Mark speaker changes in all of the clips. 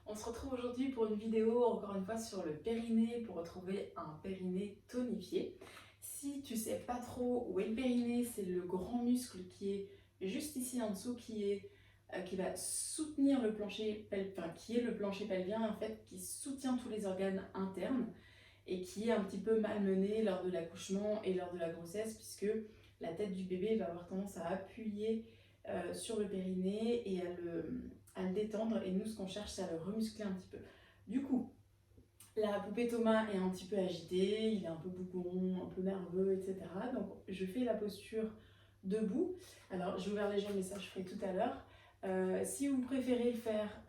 Speaker 1: On se retrouve aujourd'hui pour une vidéo, encore une fois, sur le périnée, pour retrouver un périnée tonifié. Si tu sais pas trop où est le périnée, c'est le grand muscle qui est juste ici en dessous, qui va soutenir le plancher pelvien, enfin, qui est le plancher pelvien, en fait, qui soutient tous les organes internes et qui est un petit peu malmené lors de l'accouchement et lors de la grossesse, puisque la tête du bébé va avoir tendance à appuyer sur le périnée et à le détendre. Et nous, ce qu'on cherche, c'est à le remuscler un petit peu. Du coup, la poupée Thomas est un petit peu agitée, il est un peu bougon, un peu nerveux, etc. Donc, je fais la posture debout. Alors, j'ai ouvert les jambes, mais ça, je ferai tout à l'heure. Si vous préférez le faire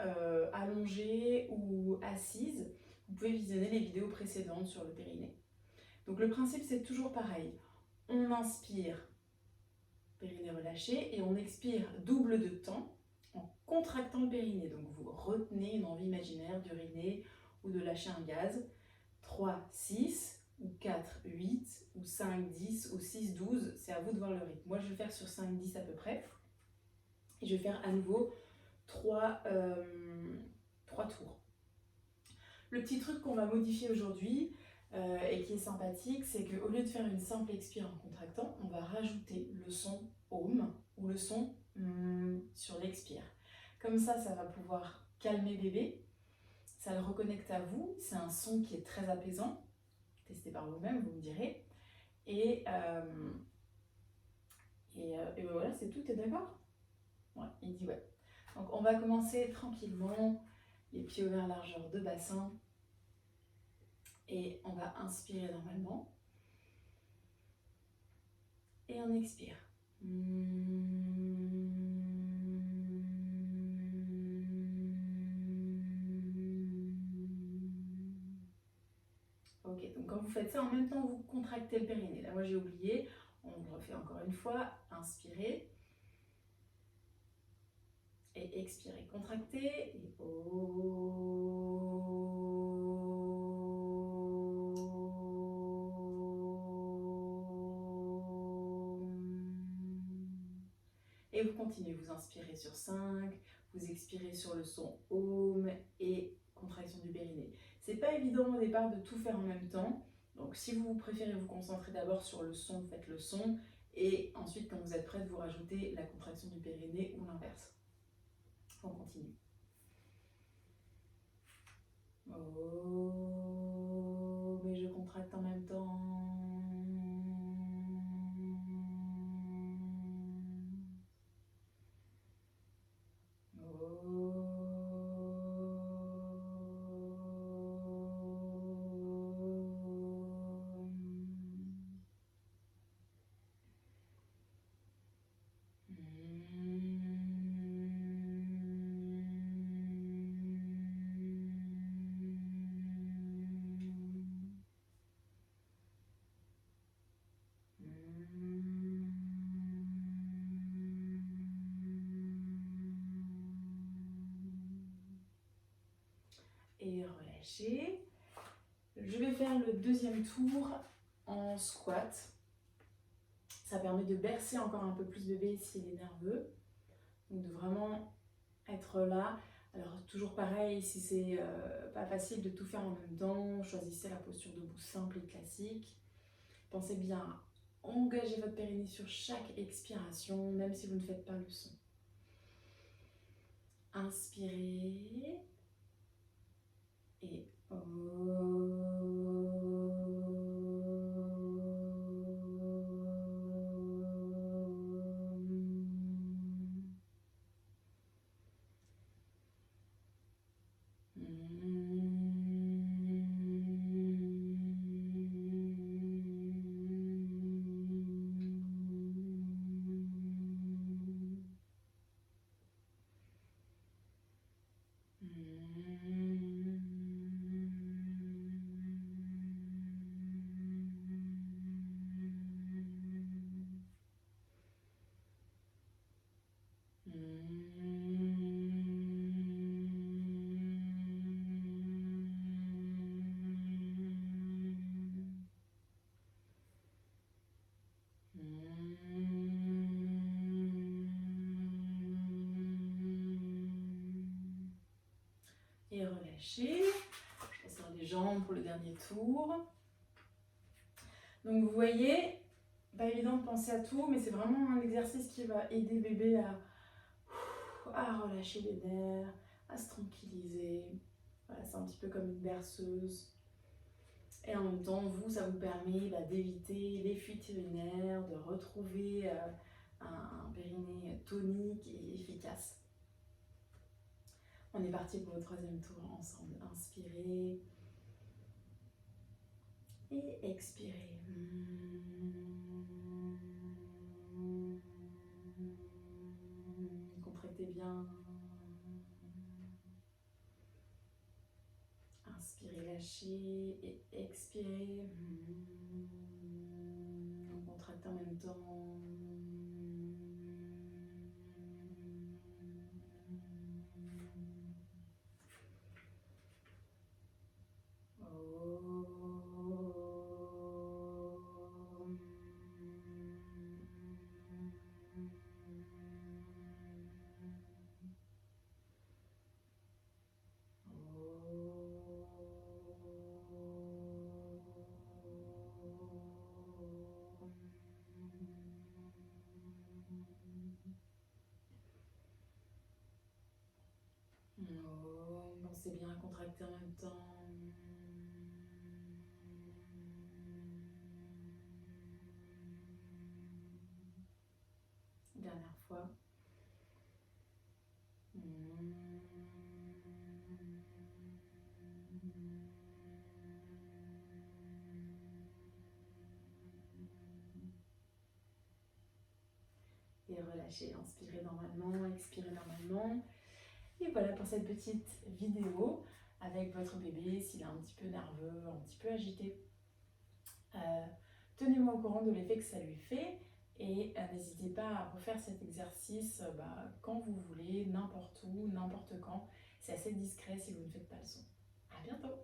Speaker 1: allongé ou assise, vous pouvez visionner les vidéos précédentes sur le périnée. Donc, le principe, c'est toujours pareil. On inspire, périnée relâché, et on expire double de temps en contractant le périnée. Donc vous retenez une envie imaginaire d'uriner ou de lâcher un gaz. 3, 6, ou 4, 8, ou 5, 10, ou 6, 12, c'est à vous de voir le rythme. Moi je vais faire sur 5, 10 à peu près. Et je vais faire à nouveau 3 tours. Le petit truc qu'on va modifier aujourd'hui, et qui est sympathique, c'est qu'au lieu de faire une simple expire en contractant, on va rajouter le son OM ou le son sur l'expire. Comme ça va pouvoir calmer bébé, ça le reconnecte à vous, c'est un son qui est très apaisant, testez par vous-même, vous me direz. Et voilà, c'est tout, t'es d'accord? Ouais, il dit ouais. Donc on va commencer tranquillement, les pieds ouverts largeur de bassin. Et on va inspirer normalement. Et on expire. Ok, donc quand vous faites ça, en même temps, vous contractez le périnée. Là, moi, j'ai oublié. On le refait encore une fois. Inspirez. Et expirez. Contractez. Et et vous continuez, vous inspirez sur 5, vous expirez sur le son OM et contraction du périnée. C'est pas évident au départ de tout faire en même temps, donc si vous préférez vous concentrer d'abord sur le son, faites le son, et ensuite quand vous êtes prête, vous rajoutez la contraction du périnée ou l'inverse. On continue. Oh, mais je contracte en même temps. Et relâchez. Je vais faire le deuxième tour en squat. Ça permet de bercer encore un peu plus bébé s'il est nerveux. Donc de vraiment être là. Alors toujours pareil, si c'est pas facile de tout faire en même temps, choisissez la posture debout simple et classique. Pensez bien à engager votre périnée sur chaque expiration, même si vous ne faites pas le son. Inspirez. Et et relâchez. Je resserre les jambes pour le dernier tour. Donc vous voyez, pas évident de penser à tout, mais c'est vraiment un exercice qui va aider bébé à relâcher les nerfs, à se tranquilliser. Voilà, c'est un petit peu comme une berceuse. Et en même temps, ça vous permet d'éviter les fuites urinaires, de retrouver un périnée tonique et efficace. On est parti pour le troisième tour ensemble. Inspirez et expirez. Contractez bien. Inspirez, lâchez et expirez. Contractez en même temps. Pensez bien à contracter en même temps. Dernière fois. Et relâchez, inspirez normalement, expirez normalement. Et voilà pour cette petite vidéo avec votre bébé, s'il est un petit peu nerveux, un petit peu agité. Tenez-moi au courant de l'effet que ça lui fait et n'hésitez pas à refaire cet exercice quand vous voulez, n'importe où, n'importe quand. C'est assez discret si vous ne faites pas le son. À bientôt!